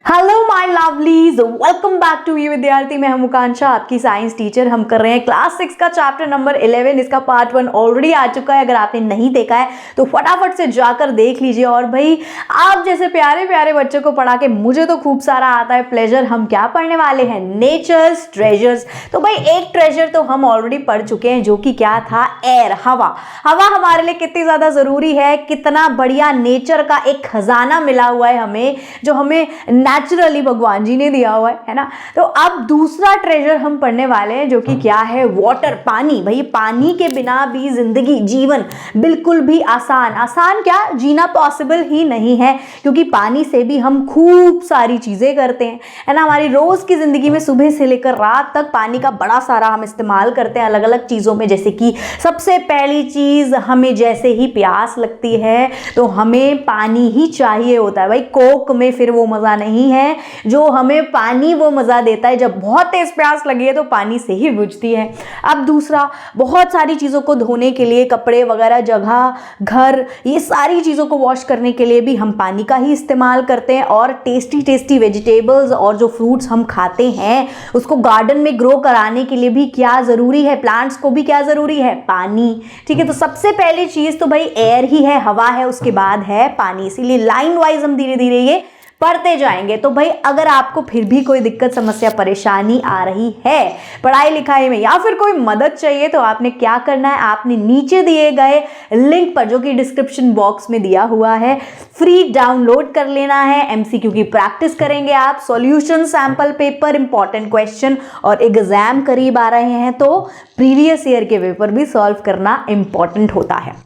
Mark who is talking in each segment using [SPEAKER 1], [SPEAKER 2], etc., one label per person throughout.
[SPEAKER 1] Hello my lovelies, welcome back to you विद्यार्थी। मैं हूं मुकांक्षा, आपकी साइंस टीचर। हम कर रहे हैं क्लास 6 का चैप्टर नंबर 11। इसका पार्ट 1 ऑलरेडी आ चुका है। अगर आपने नहीं देखा है तो फटाफट से जाकर देख लीजिए। और भाई, आप जैसे प्यारे प्यारे बच्चों को पढ़ा के मुझे तो खूब सारा आता है प्लेजर। हम क्या पढ़ने वाले हैं? Nature's treasures. तो भाई, एक ट्रेजर तो हम ऑलरेडी पढ़ चुके हैं, जो कि क्या था? एयर, हवा। हवा हमारे लिए कितनी ज्यादा जरूरी है, कितना बढ़िया नेचर का एक खजाना मिला हुआ है हमें, जो हमें नेचुरली भगवान जी ने दिया हुआ है ना। तो अब दूसरा ट्रेजर हम पढ़ने वाले हैं, जो कि क्या है? वाटर, पानी। भाई, पानी के बिना भी जिंदगी, जीवन बिल्कुल भी आसान क्या, जीना पॉसिबल ही नहीं है, क्योंकि पानी से भी हम खूब सारी चीजें करते हैं, है ना। हमारी रोज की जिंदगी में सुबह से लेकर रात तक पानी का बड़ा सारा हम इस्तेमाल करते हैं अलग अलग चीजों में। जैसे कि सबसे पहली चीज, हमें जैसे ही प्यास लगती है तो हमें पानी ही चाहिए होता है। भाई, कोक में फिर वो मजा नहीं है जो हमें पानी वो मजा देता है। जब बहुत तेज प्यास लगी है तो पानी से ही बुझती है। अब दूसरा, बहुत सारी चीजों को धोने के लिए, कपड़े वगैरह, जगह, घर, ये सारी चीजों को वॉश करने के लिए भी हम पानी का ही इस्तेमाल करते हैं। और टेस्टी टेस्टी वेजिटेबल्स और जो फ्रूट्स हम खाते हैं, उसको गार्डन में ग्रो कराने के लिए भी क्या जरूरी है? प्लांट्स को भी क्या जरूरी है? पानी। ठीक है, तो सबसे पहली चीज तो भाई एयर ही है, हवा है, उसके बाद है पानी। इसीलिए लाइन वाइज हम धीरे धीरे ये पढ़ते जाएंगे। तो भाई, अगर आपको फिर भी कोई दिक्कत, समस्या, परेशानी आ रही है पढ़ाई लिखाई में, या फिर कोई मदद चाहिए, तो आपने क्या करना है? आपने नीचे दिए गए लिंक पर, जो कि डिस्क्रिप्शन बॉक्स में दिया हुआ है, फ्री डाउनलोड कर लेना है। एमसीक्यू की प्रैक्टिस करेंगे आप, solution, sample paper, important question, और एग्जाम करीब आ रहे हैं तो प्रीवियस ईयर के पेपर भी सॉल्व करना इंपॉर्टेंट होता है।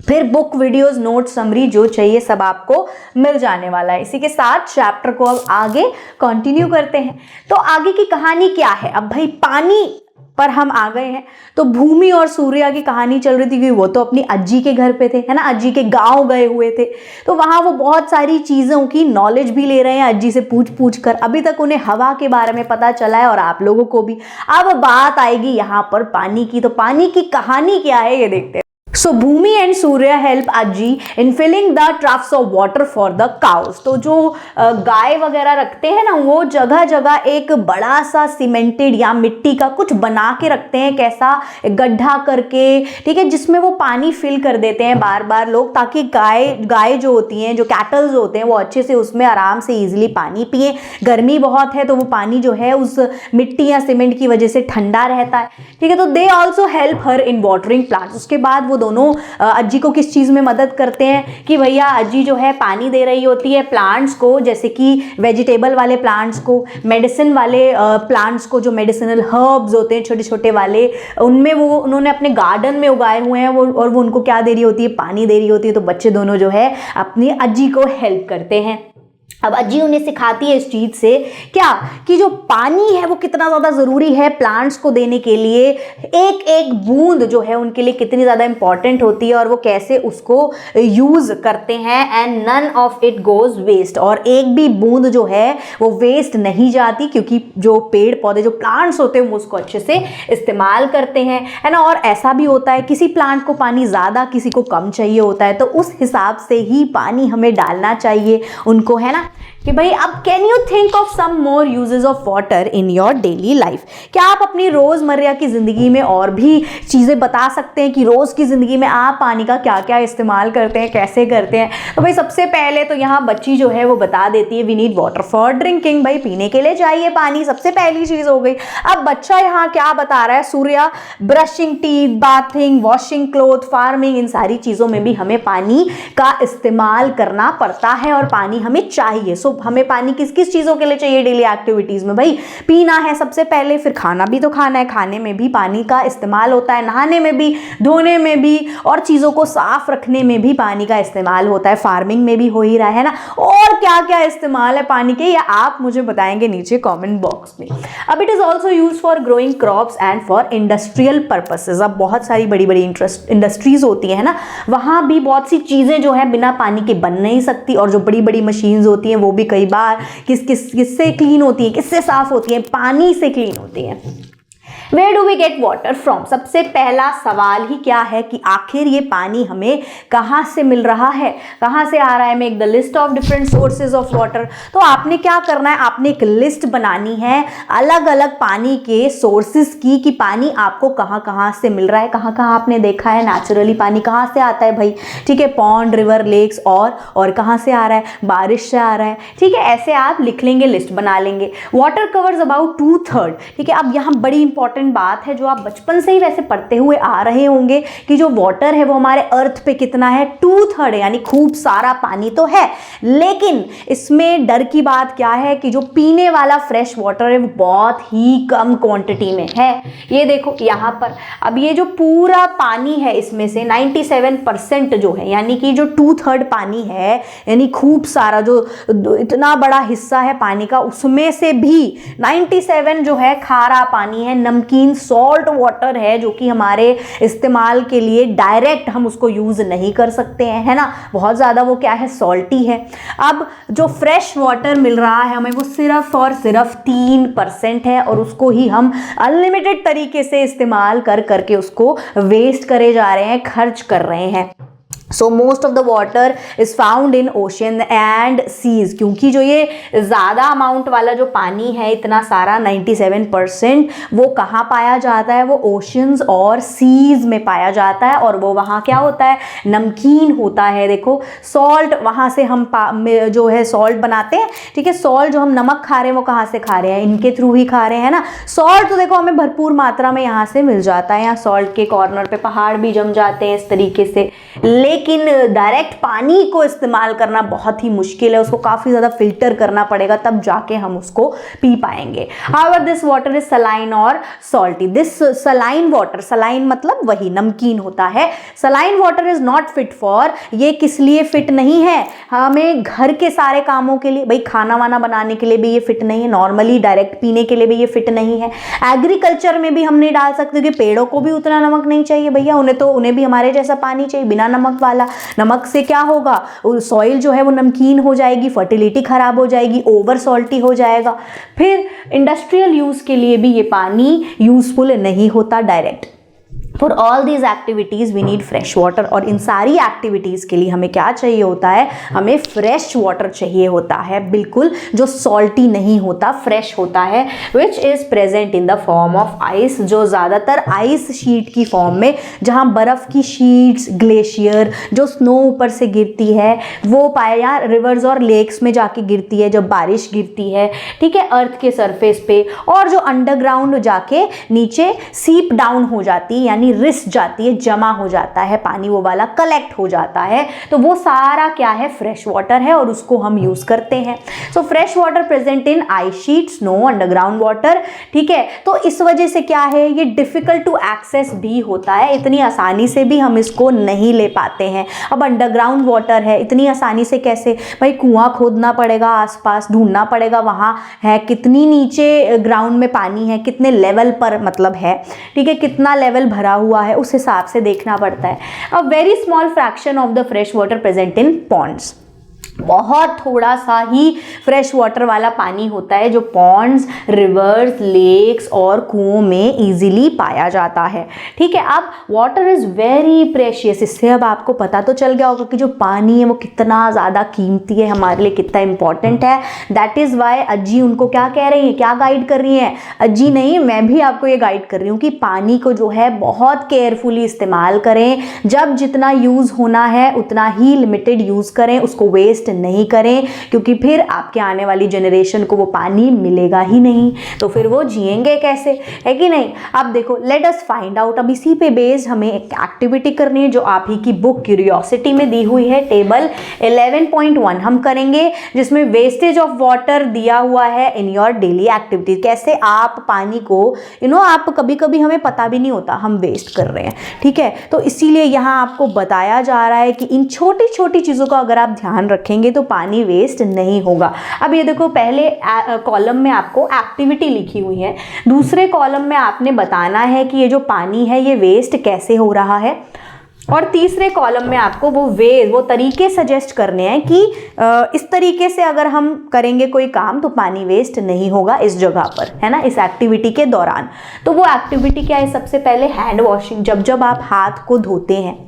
[SPEAKER 1] फिर बुक, वीडियोस, नोट, समरी, जो चाहिए सब आपको मिल जाने वाला है। इसी के साथ चैप्टर को अब आगे कंटिन्यू करते हैं। तो आगे की कहानी क्या है? अब भाई, पानी पर हम आ गए हैं। तो भूमि और सूर्या की कहानी चल रही थी, क्योंकि वो तो अपनी अज्जी के घर पे थे, है ना, अज्जी के गांव गए हुए थे। तो वहां वो बहुत सारी चीजों की नॉलेज भी ले रहे हैं अज्जी से पूछ पूछ कर। अभी तक उन्हें हवा के बारे में पता चला है, और आप लोगों को भी। अब बात आएगी यहाँ पर पानी की। तो पानी की कहानी क्या है, ये देखते हैं। So Bhumi and Surya help Ajji in filling the troughs of water for the cows। तो जो गाय वगैरह रखते हैं ना, वो जगह जगह एक बड़ा सा सीमेंटेड या मिट्टी का कुछ बना के रखते हैं, कैसा, गड्ढा करके, ठीक है, जिसमें वो पानी फिल कर देते हैं बार बार लोग, ताकि गाय जो होती हैं, जो कैटल्स होते हैं, वो अच्छे से उसमें आराम से इजीली पानी पिए। गर्मी बहुत है तो वो पानी जो है उस मिट्टी या सीमेंट की वजह से ठंडा रहता है। ठीक है, तो they also help her in watering plants. उसके बाद वो दोनों अज्जी को किस चीज में मदद करते हैं कि भैया अज्जी जो है पानी दे रही होती है प्लांट्स को, जैसे कि वेजिटेबल वाले प्लांट्स को, मेडिसिन वाले प्लांट्स को, जो मेडिसिनल हर्ब्स होते हैं छोटे छोटे वाले, उनमें वो उन्होंने अपने गार्डन में उगाए हुए हैं वो, और वो उनको क्या दे रही होती है? पानी दे रही होती है। तो बच्चे दोनों जो है अपनी अज्जी को हेल्प करते हैं। अब अज्जी उन्हें सिखाती है इस चीज से क्या, कि जो पानी है वो कितना ज्यादा जरूरी है प्लांट्स को देने के लिए। एक एक बूंद जो है उनके लिए कितनी ज्यादा इंपॉर्टेंट होती है, और वो कैसे उसको यूज करते हैं। And none of it goes waste. और एक भी बूंद जो है वो वेस्ट नहीं जाती, क्योंकि जो पेड़ पौधे, जो प्लांट्स होते हैं, वो उसको अच्छे से इस्तेमाल करते हैं, है ना। और ऐसा भी होता है, किसी प्लांट को पानी ज्यादा, किसी को कम चाहिए होता है, तो उस हिसाब से ही पानी हमें डालना चाहिए उनको, है ना। कि भाई, अब can you think of some more uses of water in your daily life? क्या आप अपनी रोजमर्रा की जिंदगी में और भी चीजें बता सकते हैं कि रोज की जिंदगी में आप पानी का क्या क्या इस्तेमाल करते हैं, कैसे करते हैं? तो भाई, सबसे पहले तो यहाँ बच्ची जो है वो बता देती है, we need water for drinking. भाई, पीने के लिए चाहिए पानी, सबसे पहली चीज हो गई। अब बच्चा यहाँ क्या बता रहा है? Surya, brushing teeth, bathing, washing cloth, farming, इन सारी चीजों में भी हमें पानी का इस्तेमाल करना पड़ता है, और पानी हमें चाहिए। सो हमें पानी किस किस चीजों के लिए चाहिए डेली एक्टिविटीज में? भाई, पीना है सबसे पहले, फिर खाना भी तो खाना है, खाने में भी पानी का इस्तेमाल होता है, नहाने में भी, धोने में भी, और चीजों को साफ रखने में भी पानी का इस्तेमाल होता है। फार्मिंग में भी हो ही रहा है ना। और क्या क्या इस्तेमाल है पानी के, या आप मुझे बताएंगे नीचे कमेंट बॉक्स में। अब it is also use for growing crops and for industrial purposes. अब बहुत सारी बड़ी बड़ी इंडस्ट्रीज होती है ना, वहां भी बहुत सी चीजें जो है बिना पानी के बन नहीं सकती, और जो बड़ी बड़ी मशीन्स होती हैं वो भी कई बार किससे क्लीन होती है, किससे साफ होती है? पानी से क्लीन होती है। Where do we get water from? सबसे पहला सवाल ही क्या है कि आखिर ये पानी हमें कहाँ से मिल रहा है, कहाँ से आ रहा है? Make the list of different sources of water. तो आपने क्या करना है, आपने एक लिस्ट बनानी है अलग अलग पानी के सोर्सेज की, कि पानी आपको कहाँ कहाँ से मिल रहा है, कहाँ कहाँ आपने देखा है नेचुरली पानी कहाँ से आता है भाई, ठीक है, पॉन्ड, रिवर, लेक्स, और कहाँ से आ रहा है, बारिश से आ रहा है, ठीक है, ऐसे आप लिख लेंगे, लिस्ट बना लेंगे। वाटर कवर्स अबाउट 2/3, ठीक है। अब यहाँ बड़ी इंपॉर्टेंट बात है जो आप बचपन से ही वैसे पढ़ते हुए आ रहे होंगे कि जो वाटर है वो हमारे अर्थ पे कितना है, 2/3 है, यानी खूब सारा पानी तो है, लेकिन इसमें डर की बात क्या है कि जो पीने वाला फ्रेश वाटर है वो बहुत ही कम क्वांटिटी में है। ये देखो यहाँ पर, अब ये जो पूरा पानी है इसमें से 97% जो है, यानी कि जो 2/3 पानी है, यानी खूब सारा जो इतना बड़ा हिस्सा है पानी का, उसमें से भी 97 जो है खारा पानी है, नमकीन सॉल्ट वाटर है, जो कि हमारे इस्तेमाल के लिए डायरेक्ट हम उसको यूज नहीं कर सकते हैं, है ना, बहुत ज़्यादा वो क्या है, सॉल्टी है। अब जो फ्रेश वाटर मिल रहा है हमें वो सिर्फ और सिर्फ 3% है, और उसको ही हम अनलिमिटेड तरीके से इस्तेमाल कर करके उसको वेस्ट करे जा रहे हैं, खर्च कर रहे हैं। So most of the water is found in ocean and seas, क्योंकि जो ये ज़्यादा अमाउंट वाला जो पानी है इतना सारा 97%, वो कहाँ पाया जाता है, वो ओशंस और सीज में पाया जाता है, और वो वहाँ क्या होता है, नमकीन होता है। देखो सॉल्ट, वहाँ से हम जो है सॉल्ट बनाते हैं, ठीक है, सॉल्ट जो हम नमक खा रहे हैं वो कहाँ से खा रहे हैं, इनके थ्रू ही खा रहे हैं ना। सॉल्ट तो देखो हमें भरपूर मात्रा में यहाँ से मिल जाता है, यहाँ सॉल्ट के कॉर्नर पे पहाड़ भी जम जाते हैं इस तरीके से, लेकिन डायरेक्ट पानी को इस्तेमाल करना बहुत ही मुश्किल है, उसको काफ़ी ज़्यादा फिल्टर करना पड़ेगा, तब जाके हम उसको पी पाएंगे। However this water is saline और salty. This saline water, saline मतलब वही नमकीन होता है, saline water is not fit for, ये किस लिए फिट नहीं है, हमें घर के सारे कामों के लिए, भाई खाना वाना बनाने के लिए भी ये फिट नहीं है, नॉर्मली डायरेक्ट पीने के लिए भी ये फिट नहीं है, एग्रीकल्चर में भी हम नहीं डाल सकते कि पेड़ों को भी उतना नमक नहीं चाहिए भैया, उन्हें भी हमारे जैसा पानी चाहिए बिना नमक वाला। नमक से क्या होगा, सॉइल जो है वो नमकीन हो जाएगी, फर्टिलिटी खराब हो जाएगी, ओवर सॉल्टी हो जाएगा, फिर इंडस्ट्रियल यूज के लिए भी ये पानी यूजफुल नहीं होता direct. For all these activities we need fresh water, और इन सारी एक्टिविटीज़ के लिए हमें क्या चाहिए होता है, हमें फ्रेश वाटर चाहिए होता है, बिल्कुल जो सॉल्टी नहीं होता, फ्रेश होता है, which is present in the form of ice, जो ज़्यादातर आइस शीट की फॉर्म में, जहाँ बर्फ़ की शीट्स, ग्लेशियर, जो स्नो ऊपर से गिरती है वो पाया, रिवर्स और लेक्स में जाके गिरती है जब बारिश गिरती है, ठीक है, अर्थ के सरफेस पे, और जो अंडरग्राउंड जाके नीचे सीप डाउन हो जाती है, यानी रिस जाती है, जमा हो जाता है पानी, वो वाला कलेक्ट हो जाता है, तो वो सारा क्या है, फ्रेश वाटर है, और उसको हम यूज करते हैं। सो फ्रेश वाटर प्रेजेंट इन ice sheet, snow, underground water, ठीक है। तो इस वजह से क्या है, ये डिफिकल्ट टू एक्सेस भी होता है, इतनी आसानी से भी हम इसको नहीं ले पाते हैं। अब अंडरग्राउंड वाटर है, इतनी आसानी से कैसे भाई, कुआं खोदना पड़ेगा, आसपास ढूंढना पड़ेगा, वहाँ है कितनी नीचे ग्राउंड में पानी है, कितने लेवल पर मतलब है, ठीक है, कितना लेवल भरा हुआ है, उस हिसाब से देखना पड़ता है। A very small fraction of the fresh water present in ponds, बहुत थोड़ा सा ही फ्रेश वाटर वाला पानी होता है जो पॉन्ड्स, रिवर्स, लेक्स और कुओं में इजीली पाया जाता है, ठीक है। अब वाटर इज़ वेरी प्रेशियस, इससे अब आपको पता तो चल गया होगा कि जो पानी है वो कितना ज़्यादा कीमती है, हमारे लिए कितना इंपॉर्टेंट है। दैट इज़ वाई अज्जी उनको क्या कह रही हैं, क्या गाइड कर रही हैं, अज्जी नहीं, मैं भी आपको ये गाइड कर रही हूँ कि पानी को जो है बहुत केयरफुली इस्तेमाल करें, जब जितना यूज़ होना है उतना ही लिमिटेड यूज़ करें, उसको वेस्ट नहीं करें, क्योंकि फिर आपके आने वाली जनरेशन को वो पानी मिलेगा ही नहीं, तो फिर वो जिएंगे कैसे, है कि नहीं। अब देखो, लेट अस फाइंड आउट, अब इसी पे बेस्ड हमें एक एक्टिविटी करनी है जो आप ही की बुक क्यूरियोसिटी में दी हुई है, टेबल 11.1 हम करेंगे, जिसमें वेस्टेज ऑफ वाटर दिया हुआ है इन योर डेली एक्टिविटी, कैसे आप पानी को आप कभी कभी हमें पता भी नहीं होता हम वेस्ट कर रहे हैं, ठीक है। तो इसीलिए यहाँ आपको बताया जा रहा है कि इन छोटी छोटी चीज़ों का अगर आप ध्यान रखेंगे तो पानी वेस्ट नहीं होगा। अब ये देखो, पहले कॉलम में आपको एक्टिविटी लिखी हुई है, दूसरे कॉलम में आपने बताना है कि ये जो पानी है ये वेस्ट कैसे हो रहा है। और तीसरे कॉलम में आपको वो तरीके सजेस्ट करने हैं कि इस तरीके से अगर हम करेंगे कोई काम तो पानी वेस्ट नहीं होगा इस जगह पर, है ना, इस एक्टिविटी के दौरान। तो वो एक्टिविटी क्या है? सबसे पहले हैंड वॉशिंग। जब आप हाथ को धोते हैं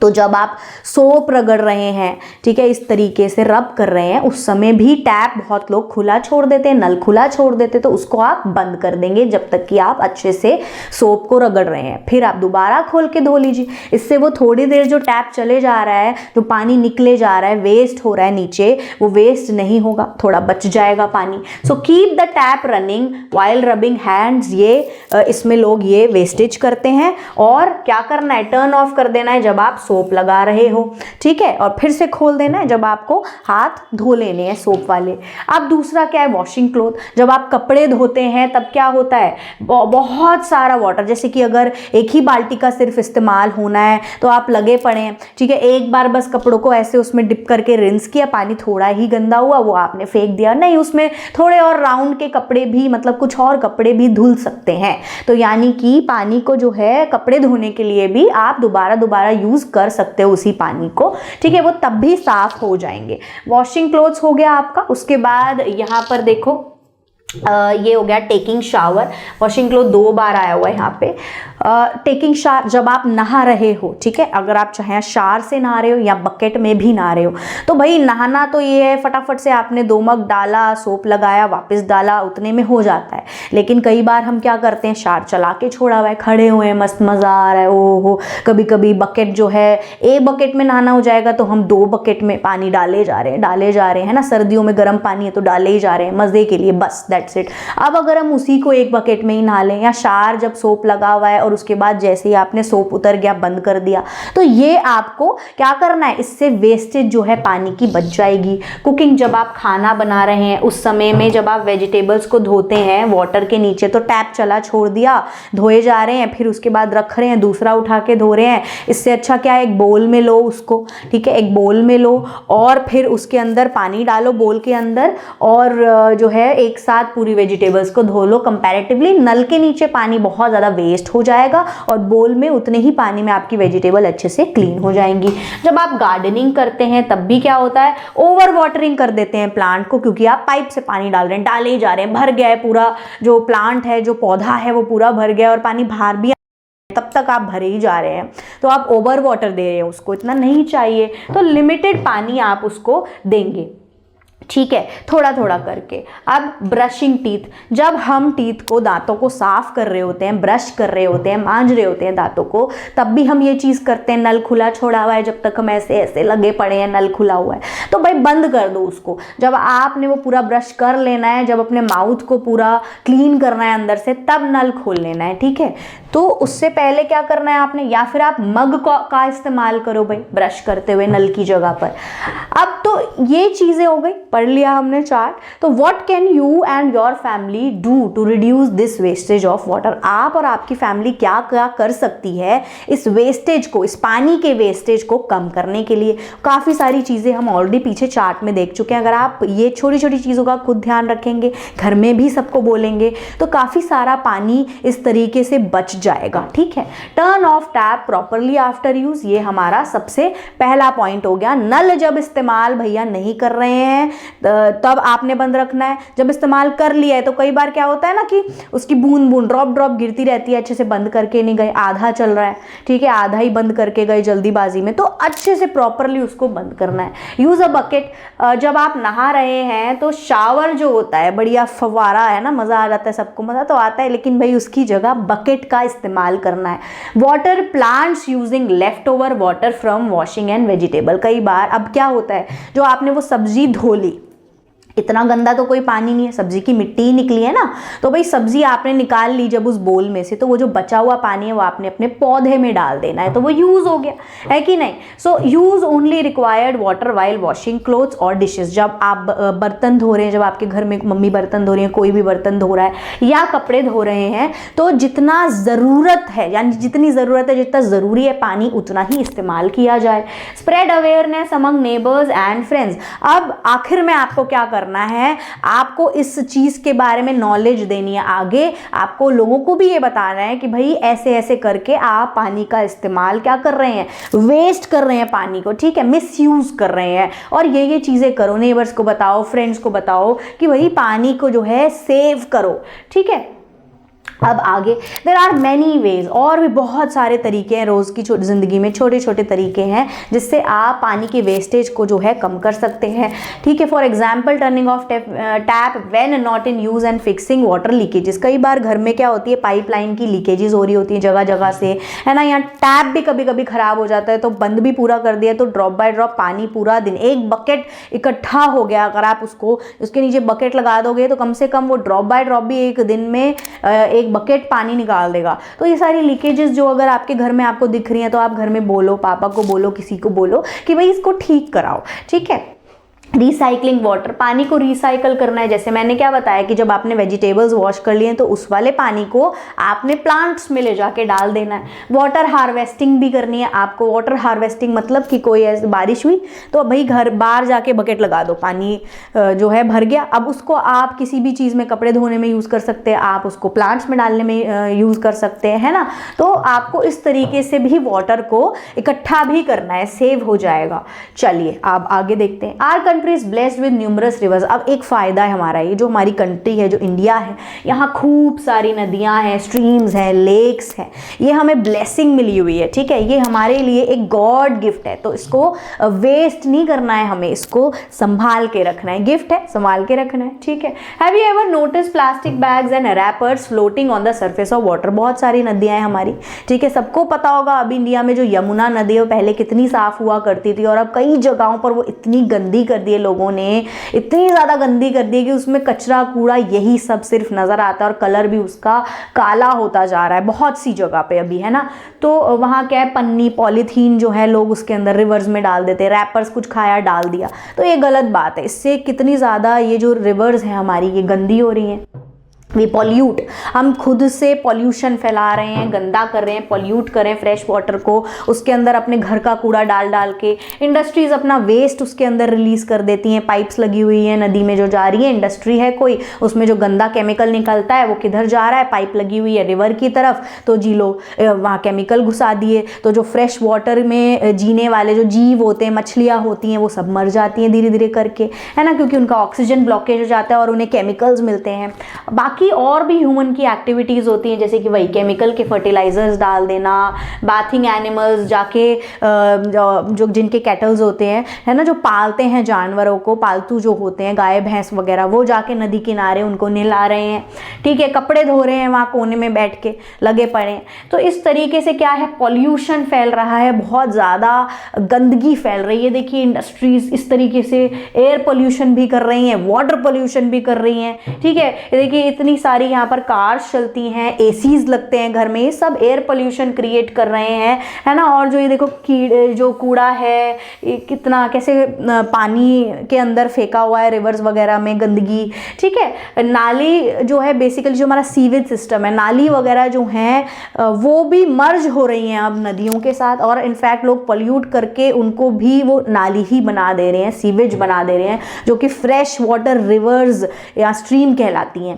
[SPEAKER 1] तो जब आप सोप रगड़ रहे हैं, ठीक है, इस तरीके से रब कर रहे हैं, उस समय भी टैप बहुत लोग खुला छोड़ देते हैं, नल खुला छोड़ देते हैं, तो उसको आप बंद कर देंगे जब तक कि आप अच्छे से सोप को रगड़ रहे हैं। फिर आप दोबारा खोल के धो लीजिए। इससे वो थोड़ी देर जो टैप चले जा रहा है, जो पानी निकले जा रहा है, वेस्ट हो रहा है नीचे, वो वेस्ट नहीं होगा, थोड़ा बच जाएगा पानी। So keep the tap running while rubbing hands. ये इसमें लोग ये वेस्टेज करते हैं। और क्या करना है? टर्न ऑफ कर देना है जब आप सोप लगा रहे हो, ठीक है, और फिर से खोल देना है जब आपको हाथ धो लेने हैं सोप वाले। अब दूसरा क्या है? Washing cloth. जब आप कपड़े धोते हैं तब क्या होता है? बहुत सारा वाटर, जैसे कि अगर एक ही बाल्टी का सिर्फ इस्तेमाल होना है तो आप लगे पड़े हैं, ठीक है, एक बार बस कपड़ों को ऐसे उसमें डिप करके रिंस किया, पानी थोड़ा ही गंदा हुआ, वो आपने फेंक दिया। नहीं, उसमें थोड़े और राउंड के कपड़े भी, मतलब कुछ और कपड़े भी धुल सकते हैं। तो यानी कि पानी को जो है कपड़े धोने के लिए भी आप दोबारा यूज कर सकते हो उसी पानी को, ठीक है, वो तब भी साफ हो जाएंगे। वॉशिंग क्लोथ्स हो गया आपका। उसके बाद यहाँ पर देखो ये हो गया टेकिंग शावर। वॉशिंग क्लोथ 2 बार आया हुआ है यहाँ पे। टेकिंग शावर, जब आप नहा रहे हो, ठीक है, अगर आप चाहे शावर से नहा रहे हो या बकेट में भी नहा रहे हो, तो भाई नहाना तो ये है, फटाफट से आपने 2 मग डाला, सोप लगाया, वापस डाला, उतने में हो जाता है। लेकिन कई बार हम क्या करते हैं? शावर चला के छोड़ा हुआ है, खड़े हुए हैं, मस्त मज़ा आ रहा है, ओहो। कभी कभी बकेट जो है, एक बकेट में नहाना हो जाएगा तो हम 2 बकेट में पानी डाले जा रहे हैं ना, सर्दियों में गर्म पानी है तो डाले ही जा रहे हैं मज़े के लिए, बस दैट्स इट। अब अगर हम उसी को एक बकेट में ही नहा लें, या शावर जब सोप लगा हुआ है और उसके बाद जैसे ही आपने सोप उतर गया बंद कर दिया, तो ये आपको क्या करना है? इससे वेस्टेज जो है पानी की बच जाएगी। कुकिंग, जब आप खाना बना रहे हैं उस समय में जब आप वेजिटेबल्स को धोते हैं वाटर के नीचे, तो टैप चला छोड़ दिया, धोए जा रहे हैं, फिर उसके बाद रख रहे हैं, दूसरा उठा के धो रहे हैं। इससे अच्छा क्या है? एक बोल में लो उसको, ठीक है, एक बोल में लो और फिर उसके अंदर पानी डालो बोल के अंदर, और जो है एक साथ पूरी वेजिटेबल्स को धो लो। कंपैरेटिवली नल के नीचे पानी बहुत ज़्यादा वेस्ट हो जाएगा और बोल में उतने ही पानी में आपकी वेजिटेबल अच्छे से क्लीन हो जाएंगी। जब आप गार्डनिंग करते हैं तब भी क्या होता है? ओवर वाटरिंग कर देते हैं प्लांट को, क्योंकि आप पाइप से पानी डाल रहे हैं, डाले ही जा रहे हैं, भर गया है पूरा, जो प्लांट है, जो पौधा है, वो पूरा भर गया और पानी बाहर भी तब तक आप भरे ही जा रहे हैं, तो आप ओवर वाटर दे रहे हैं उसको, इतना नहीं चाहिए। तो लिमिटेड पानी आप उसको देंगे, ठीक है, थोड़ा थोड़ा करके। अब ब्रशिंग टीथ, जब हम टीथ को, दांतों को साफ कर रहे होते हैं, ब्रश कर रहे होते हैं, मांज रहे होते हैं दांतों को, तब भी हम ये चीज़ करते हैं, नल खुला छोड़ा हुआ है, जब तक हम ऐसे ऐसे लगे पड़े हैं, नल खुला हुआ है, तो भाई बंद कर दो उसको। जब आपने वो पूरा ब्रश कर लेना है, जब अपने माउथ को पूरा क्लीन करना है अंदर से, तब नल खोल लेना है, ठीक है। तो उससे पहले क्या करना है आपने? या फिर आप मग का इस्तेमाल करो भाई ब्रश करते हुए नल की जगह पर। अब तो ये चीज़ें हो गई, पढ़ लिया हमने चार्ट। तो what can you and your family do to reduce this wastage of water? आप और आपकी फैमिली क्या क्या कर सकती है इस वेस्टेज को, इस पानी के वेस्टेज को कम करने के लिए? काफ़ी सारी चीज़ें हम ऑलरेडी पीछे चार्ट में देख चुके हैं। अगर आप ये छोटी छोटी चीज़ों का खुद ध्यान रखेंगे, घर में भी सबको बोलेंगे, तो काफ़ी सारा पानी इस तरीके से बच जाएगा, ठीक है। Turn off tap properly after use, ये हमारा सबसे पहला पॉइंट हो गया। नल जब इस्तेमाल भैया नहीं कर रहे हैं तब आपने बंद रखना है। जब इस्तेमाल कर लिया है तो कई बार क्या होता है ना कि उसकी बूंद बूंद ड्रॉप ड्रॉप गिरती रहती है, अच्छे से बंद करके नहीं गए, आधा चल रहा है, ठीक है, आधा ही बंद करके गए जल्दीबाजी में, तो अच्छे से प्रॉपरली उसको बंद करना है। यूज अ बकेट, जब आप नहा रहे हैं तो शावर जो होता है, बढ़िया फव्वारा है ना, मज़ा आ जाता है, सबको मज़ा तो आता है, लेकिन भाई उसकी जगह बकेट का इस्तेमाल करना है। Water plants using left over water from washing and vegetable. कई बार अब क्या होता है, जो आपने वो सब्जी धो ली, इतना गंदा तो कोई पानी नहीं है, सब्जी की मिट्टी ही निकली है ना, तो भाई सब्जी आपने निकाल ली जब उस बोल में से, तो वो जो बचा हुआ पानी है वो आपने अपने पौधे में डाल देना है, तो वो यूज हो गया, है कि नहीं। So use only required water while washing clothes और डिशेस। जब आप बर्तन धो रहे हैं, जब आपके घर में मम्मी बर्तन धो रही है, कोई भी बर्तन धो रहा है या कपड़े धो रहे हैं, तो जितना ज़रूरत है, यानी जितनी ज़रूरत है, जितना ज़रूरी है पानी, उतना ही इस्तेमाल किया जाए। Spread awareness among neighbours and friends. अब आखिर में आपको क्या करना करना है, आपको इस चीज़ के बारे में नॉलेज देनी है, आगे आपको लोगों को भी ये बताना है कि भाई ऐसे ऐसे करके आप पानी का इस्तेमाल क्या कर रहे हैं, वेस्ट कर रहे हैं पानी को, ठीक है, मिसयूज कर रहे हैं, और ये चीज़ें करो, नेबर्स को बताओ, फ्रेंड्स को बताओ कि भाई पानी को जो है सेव करो, ठीक है। अब आगे देर आर मैनी वेज, और भी बहुत सारे तरीके हैं रोज़ की ज़िंदगी में, छोटे छोटे तरीके हैं जिससे आप पानी के वेस्टेज को जो है कम कर सकते हैं, ठीक है। For example turning of tap when not in use and fixing water leakages. कई बार घर में क्या होती है, पाइपलाइन की लीकेजेस हो रही होती है जगह जगह से, है ना, यहाँ टैप भी कभी कभी ख़राब हो जाता है तो बंद भी पूरा कर दिया तो ड्रॉप बाय ड्रॉप पानी पूरा दिन, एक बकेट इकट्ठा हो गया, अगर आप उसके नीचे बकेट लगा दोगे तो कम से कम वो ड्रॉप बाय ड्रॉप भी एक दिन में एक बकेट पानी निकाल देगा। तो ये सारी लीकेजेस जो अगर आपके घर में आपको दिख रही हैं तो आप घर में बोलो, पापा को बोलो, किसी को बोलो कि भाई इसको ठीक कराओ, ठीक है। रिसाइकलिंग वाटर, पानी को रिसाइकल करना है। जैसे मैंने क्या बताया कि जब आपने वेजिटेबल्स वॉश कर लिए तो उस वाले पानी को आपने प्लांट्स में ले जाके डाल देना है। वाटर हार्वेस्टिंग भी करनी है आपको। वाटर हार्वेस्टिंग मतलब कि कोई ऐसी बारिश हुई तो भाई घर बाहर जाके बकेट लगा दो, पानी जो है भर गया, अब उसको आप किसी भी चीज़ में, कपड़े धोने में यूज़ कर सकते हैं, आप उसको प्लांट्स में डालने में यूज़ कर सकते हैं, है ना। तो आपको इस तरीके से भी वाटर को इकट्ठा भी करना है, सेव हो जाएगा। चलिए आप आगे देखते हैं। Our country is blessed with numerous reverse. अब एक फ़ायदा है हमारा, ये जो हमारी कंट्री है, जो इंडिया है, यहाँ खूब सारी नदियाँ हैं, स्ट्रीम्स हैं, लेक्स हैं, ये हमें ब्लेसिंग मिली हुई है, ठीक है। ये हमारे लिए एक गॉड गिफ्ट है, तो इसको वेस्ट नहीं करना है, हमें इसको संभाल के रखना है। गिफ्ट है, संभाल के रखना है, ठीक है। Have you ever notice plastic bags and rappers floating on the surface of water. बहुत सारी नदियाँ हैं हमारी, ठीक है, सबको पता होगा अब इंडिया में जो यमुना नदी है वो पहले कितनी साफ हुआ करती थी और अब कई जगहों पर वो इतनी गंदी कर दी है, लोगों ने इतनी ज़्यादा गंदी कर दी है कि उसमें कचरा कूड़ा यही सब सिर्फ नज़र आता है और कलर भी उसका काला होता जा रहा है बहुत सी जगह पे अभी, है ना। तो वहाँ क्या है, पन्नी, पॉलीथीन जो है लोग उसके अंदर रिवर्स में डाल देते हैं, रैपर्स कुछ खाया डाल दिया, तो ये गलत बात है। इससे कितनी ज़्यादा ये जो रिवर्स हैं हमारी ये गंदी हो रही हैं। वी पॉल्यूट, हम खुद से पॉल्यूशन फैला रहे हैं, गंदा कर रहे हैं, पॉल्यूट कर रहे हैं फ्रेश वाटर को, उसके अंदर अपने घर का कूड़ा डाल डाल के। इंडस्ट्रीज़ अपना वेस्ट उसके अंदर रिलीज़ कर देती हैं, पाइप्स लगी हुई हैं नदी में जो जा रही है, इंडस्ट्री है कोई, उसमें जो गंदा केमिकल निकलता है वो किधर जा रहा है, पाइप लगी हुई है रिवर की तरफ, तो जी लो वहाँ केमिकल घुसा दिए, तो जो फ्रेश वाटर में जीने वाले जो जीव होते हैं, मछलियाँ होती हैं, वो सब मर जाती हैं धीरे धीरे करके, है ना, क्योंकि उनका ऑक्सीजन ब्लॉकेज हो जाता है और उन्हें केमिकल्स मिलते हैं। बाकी और भी ह्यूमन की एक्टिविटीज़ होती हैं, जैसे कि वही केमिकल के फर्टिलाइजर्स डाल देना, बाथिंग एनिमल्स जाके जो जिनके कैटल्स होते हैं, है ना, जो पालते हैं जानवरों को, पालतू जो होते हैं गाय भैंस वगैरह, वो जाके नदी किनारे उनको नहला रहे हैं, ठीक है, कपड़े धो रहे हैं वहाँ कोने में बैठ के लगे पड़े हैं। तो इस तरीके से क्या है, पॉल्यूशन फैल रहा है, बहुत ज़्यादा गंदगी फैल रही है। देखिए इंडस्ट्रीज इस तरीके से एयर पोल्यूशन भी कर रही हैं, वाटर पोल्यूशन भी कर रही हैं, ठीक है। देखिए इतनी सारी यहाँ पर कार्स चलती हैं, एसीज लगते हैं घर में, ये सब एयर पोल्यूशन क्रिएट कर रहे हैं, है ना। और जो ये देखो जो कूड़ा है ये कितना कैसे पानी के अंदर फेंका हुआ है, रिवर्स वगैरह में गंदगी, ठीक है। नाली जो है बेसिकली जो हमारा सीवेज सिस्टम है, नाली वगैरह जो हैं वो भी मर्ज हो रही हैं अब नदियों के साथ, और इनफैक्ट लोग पोल्यूट करके उनको भी वो नाली ही बना दे रहे हैं, सीवेज बना दे रहे हैं, जो कि फ्रेश वाटर रिवर्स या स्ट्रीम कहलाती हैं।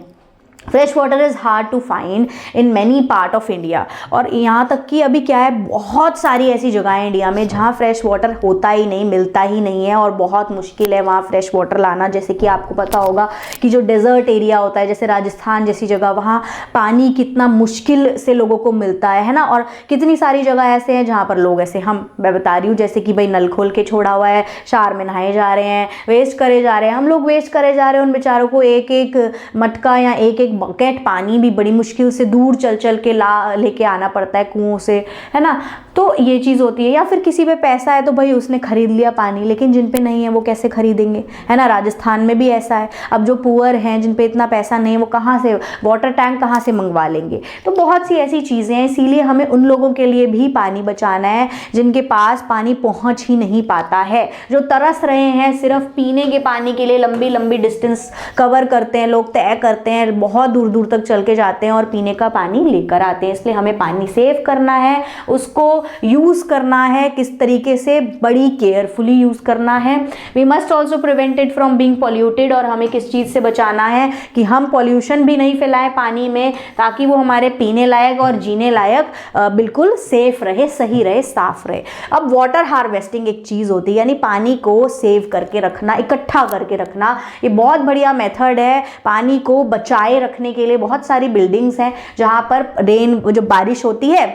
[SPEAKER 1] Fresh water is hard to find in many part of India. और यहाँ तक कि अभी क्या है, बहुत सारी ऐसी जगहें इंडिया में जहाँ फ्रेश वाटर होता ही नहीं, मिलता ही नहीं है, और बहुत मुश्किल है वहाँ फ्रेश वाटर लाना। जैसे कि आपको पता होगा कि जो डेजर्ट एरिया होता है, जैसे राजस्थान जैसी जगह, वहाँ पानी कितना मुश्किल से लोगों को मिलता है ना। और कितनी सारी जगह ऐसे हैं जहाँ पर लोग ऐसे, मैं बता रही हूँ, जैसे कि भाई नल खोल के छोड़ा हुआ है, शावर में नहाए जा रहे हैं, वेस्ट करे जा रहे हैं, हम लोग वेस्ट करे जा रहे हैं। उन बेचारों को एक एक मटका या एक बकेट पानी भी बड़ी मुश्किल से दूर चल चल के लेके आना पड़ता है कुओं से, है ना। तो ये चीज़ होती है। या फिर किसी पे पैसा है तो भाई उसने खरीद लिया पानी, लेकिन जिन पे नहीं है वो कैसे खरीदेंगे, है ना। राजस्थान में भी ऐसा है। अब जो पुअर हैं, जिन पे इतना पैसा नहीं है, वो कहाँ से वाटर टैंक कहाँ से मंगवा लेंगे। तो बहुत सी ऐसी चीज़ें हैं, इसीलिए हमें उन लोगों के लिए भी पानी बचाना है जिनके पास पानी पहुँच ही नहीं पाता है, जो तरस रहे हैं सिर्फ पीने के पानी के लिए। लंबी लंबी डिस्टेंस कवर करते हैं लोग, तय करते हैं, बहुत दूर दूर तक चल के जाते हैं और पीने का पानी लेकर आते हैं। इसलिए हमें पानी सेव करना है, उसको यूज़ करना है किस तरीके से, बड़ी केयरफुली यूज़ करना है। We must also prevent it from being polluted, और हमें किस चीज़ से बचाना है कि हम पॉल्यूशन भी नहीं फैलाएं पानी में, ताकि वो हमारे पीने लायक और जीने लायक बिल्कुल सेफ रहे, सही रहे, साफ रहे। अब वाटर हार्वेस्टिंग एक चीज़ होती है, यानी पानी को सेव करके रखना, इकट्ठा करके रखना। ये बहुत बढ़िया मेथड है पानी को बचाए रखने के लिए। बहुत सारी बिल्डिंग्स हैं जहाँ पर रेन, जो बारिश होती है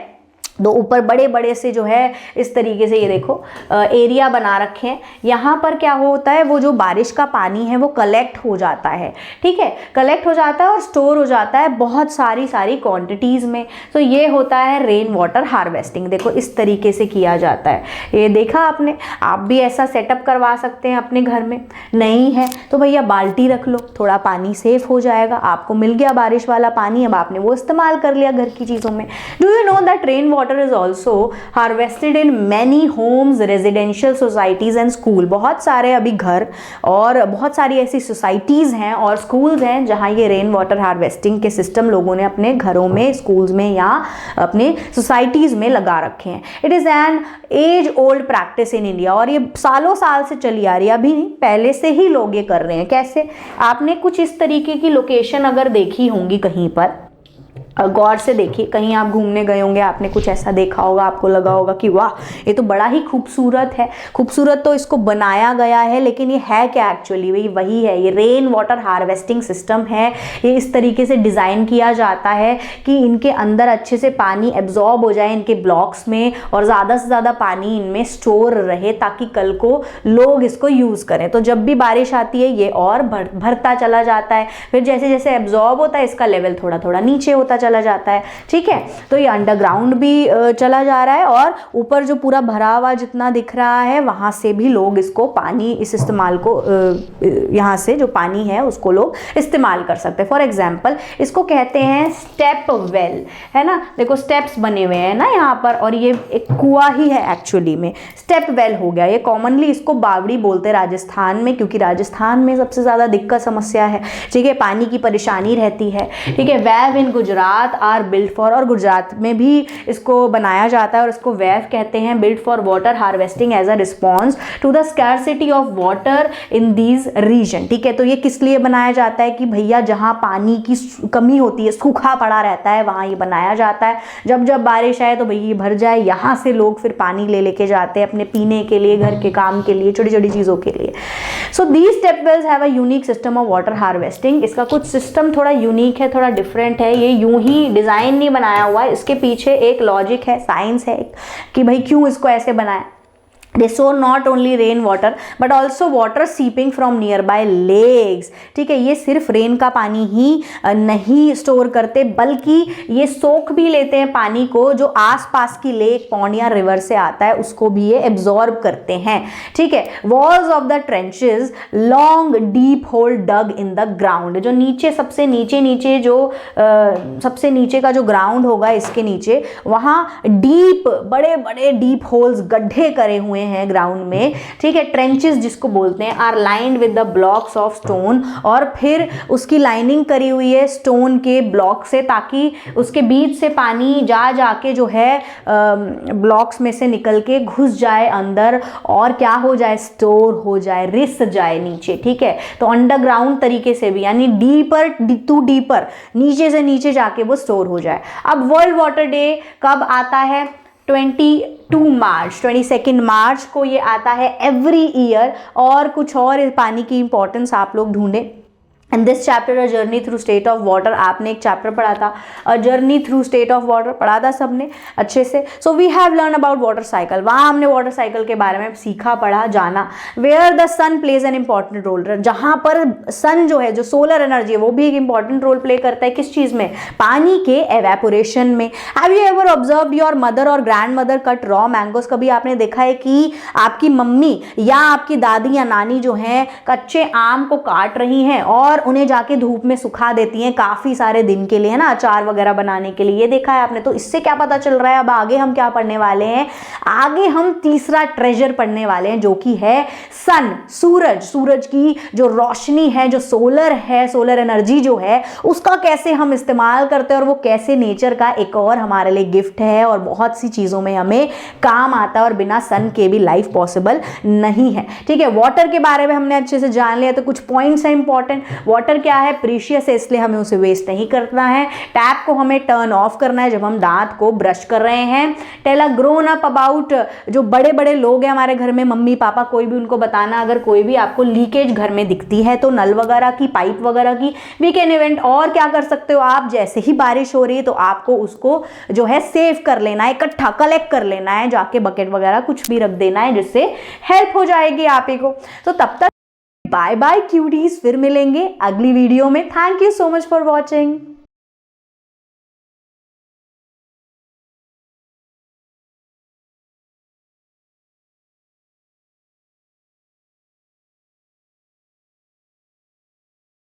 [SPEAKER 1] तो ऊपर बड़े बड़े से जो है इस तरीके से, ये देखो एरिया बना रखे हैं। यहाँ पर क्या होता है, वो जो बारिश का पानी है वो कलेक्ट हो जाता है, ठीक है, कलेक्ट हो जाता है और स्टोर हो जाता है बहुत सारी क्वांटिटीज़ में। तो ये होता है रेन वाटर हार्वेस्टिंग। देखो इस तरीके से किया जाता है, ये देखा आपने। आप भी ऐसा सेटअप करवा सकते हैं अपने घर में। नहीं है तो भैया बाल्टी रख लो, थोड़ा पानी सेफ हो जाएगा। आपको मिल गया बारिश वाला पानी, अब आपने वो इस्तेमाल कर लिया घर की चीज़ों में। Do you know that rain water is also harvested in many homes, residential societies and school? बहुत सारे अभी घर और बहुत सारी ऐसी सोसाइटीज़ हैं और स्कूल्स हैं जहाँ ये रेन वाटर हार्वेस्टिंग के सिस्टम लोगों ने अपने घरों में, स्कूल्स में या अपने सोसाइटीज़ में लगा रखे हैं। It is an age old practice in India, और ये सालों साल से चली आ रही है, अभी नहीं, पहले से ही लोग ये कर रहे हैं। कैसे? आपने कुछ इस तरीके की लोकेशन अगर देखी होंगी कहीं पर, गौर से देखिए, कहीं आप घूमने गए होंगे, आपने कुछ ऐसा देखा होगा, आपको लगा होगा कि वाह ये तो बड़ा ही खूबसूरत है। खूबसूरत तो इसको बनाया गया है, लेकिन ये है क्या एक्चुअली? वही है, ये रेन वाटर हार्वेस्टिंग सिस्टम है। ये इस तरीके से डिज़ाइन किया जाता है कि इनके अंदर अच्छे से पानी एब्जॉर्ब हो जाए इनके ब्लॉक्स में, और ज़्यादा से ज़्यादा पानी इनमें स्टोर रहे ताकि कल को लोग इसको यूज़ करें। तो जब भी बारिश आती है ये और भरता चला जाता है, फिर जैसे जैसे एब्जॉर्ब होता है इसका लेवल थोड़ा थोड़ा नीचे होता चला जाता है, ठीक है। तो ये अंडरग्राउंड भी चला जा रहा है, और ऊपर जो पूरा भरा हुआ जितना दिख रहा है वहां से भी लोग इसको पानी, इस इस्तेमाल को, यहाँ से जो पानी है उसको लोग इस्तेमाल कर सकते हैं। फॉर एग्जाम्पल इसको कहते हैं स्टेप वेल, है ना। देखो स्टेप्स बने हुए हैं ना यहाँ पर, और ये एक कुआं ही है एक्चुअली में, स्टेप वेल हो गया। ये कॉमनली इसको बावड़ी बोलते हैं राजस्थान में, क्योंकि राजस्थान में सबसे ज़्यादा दिक्कत समस्या है, ठीक है, पानी की परेशानी रहती है, ठीक है। Vav in Gujarat are build for, और गुजरात में भी इसको बनाया जाता है और इसको वेव कहते हैं, build for water harvesting as a response to the scarcity of water in these region, ठीक है। तो ये किस लिए बनाया जाता है कि भैया जहाँ पानी की कमी होती है, सूखा पड़ा रहता है, वहाँ ये बनाया जाता है। जब जब बारिश आए तो भैया ये भर जाए, यहाँ से लोग फिर पानी ले लेके जाते हैं अपने पीने के लिए, घर के काम के लिए, छोटी छोटी चीज़ों के लिए। So these step wells have a unique system of water harvesting. इसका कुछ सिस्टम थोड़ा यूनिक है, थोड़ा डिफरेंट है। ये यूं ही डिज़ाइन नहीं बनाया हुआ है, इसके पीछे एक लॉजिक है, साइंस है कि भाई क्यों इसको ऐसे बनाया। They store not only rain water but also water seeping from nearby lakes, ठीक है। ये सिर्फ रेन का पानी ही नहीं स्टोर करते, बल्कि ये सोख भी लेते हैं पानी को, जो आसपास की लेक, पॉन्ड या रिवर से आता है उसको भी ये एब्जॉर्ब करते हैं, ठीक है। Walls of the trenches long deep hole dug in the ground, जो नीचे सबसे नीचे जो सबसे नीचे का जो ग्राउंड होगा इसके नीचे, वहाँ डीप, बड़े बड़े डीप होल्स, गड्ढे करे हुए हैं ग्राउंड में, ठीक है। ट्रेंचेस जिसको बोलते हैं, are lined with the blocks of stone, और फिर उसकी लाइनिंग करी हुई है स्टोन के ब्लॉक से, ताकि उसके बीच से पानी जाके जो है ब्लॉक्स में से निकल के घुस जाए अंदर, और क्या हो जाए, स्टोर हो जाए, रिस जाए नीचे, ठीक है। तो अंडरग्राउंड तरीके से भी, यानी डीपर टू डीपर, नीचे से नीचे जाके वो स्टोर हो जाए। अब वर्ल्ड वाटर डे कब आता है? 22 मार्च को ये आता है एवरी ईयर। और कुछ और पानी की इंपॉर्टेंस आप लोग ढूंढें। And this chapter a journey through state of water, आपने एक चैप्टर पढ़ा था, a journey through state of water, पढ़ा था सबने अच्छे से। So we have learn about water cycle, वहाँ हमने वाटर साइकिल के बारे में सीखा, पढ़ा, जाना। Where the sun plays an important role, जहाँ पर सन जो है, जो सोलर एनर्जी है, वो भी एक इंपॉर्टेंट रोल प्ले करता है। किस चीज़ में? पानी के एवेपोरेशन में। Have you ever observe your mother और grandmother cut raw mangoes? कभी आपने देखा है कि आपकी मम्मी या आपकी दादी या नानी जो है कच्चे आम को काट रही हैं और और उन्हें जाके धूप में सुखा देती हैं काफ़ी सारे दिन के लिए, है ना, अचार वगैरह बनाने के लिए। ये देखा है आपने। तो इससे क्या पता चल रहा है, अब आगे हम क्या पढ़ने वाले हैं, आगे हम तीसरा ट्रेजर पढ़ने वाले हैं जो कि है सन, सूरज। सूरज की जो रोशनी है, जो सोलर है, सोलर एनर्जी जो है, उसका कैसे हम इस्तेमाल करते हैं और वो कैसे नेचर का एक और हमारे लिए गिफ्ट है और बहुत सी चीज़ों में हमें काम आता है और बिना सन के भी लाइफ पॉसिबल नहीं है। ठीक है, वाटर के बारे में हमने अच्छे से जान लिया। तो कुछ पॉइंट्स हैं इंपॉर्टेंट। वाटर क्या है, प्रीशियस है, इसलिए हमें उसे वेस्ट नहीं करना है। टैप को हमें टर्न ऑफ करना है जब हम दांत को ब्रश कर रहे हैं। Tell a grown up about, जो बड़े बड़े लोग हैं हमारे घर में, मम्मी पापा, कोई भी, उनको बताना अगर कोई भी आपको लीकेज घर में दिखती है तो नल वगैरह की, पाइप वगैरह की, वी कैन इवेंट। और क्या कर सकते हो आप, जैसे ही बारिश हो रही है तो आपको उसको जो है सेव कर लेना है, इकट्ठा कलेक्ट कर लेना है, जाके बकेट वगैरह कुछ भी रख देना है, जिससे हेल्प हो जाएगी आप ही को। तो तब तक बाय बाय क्यूटीज, फिर मिलेंगे अगली वीडियो में। Thank you so much for watching.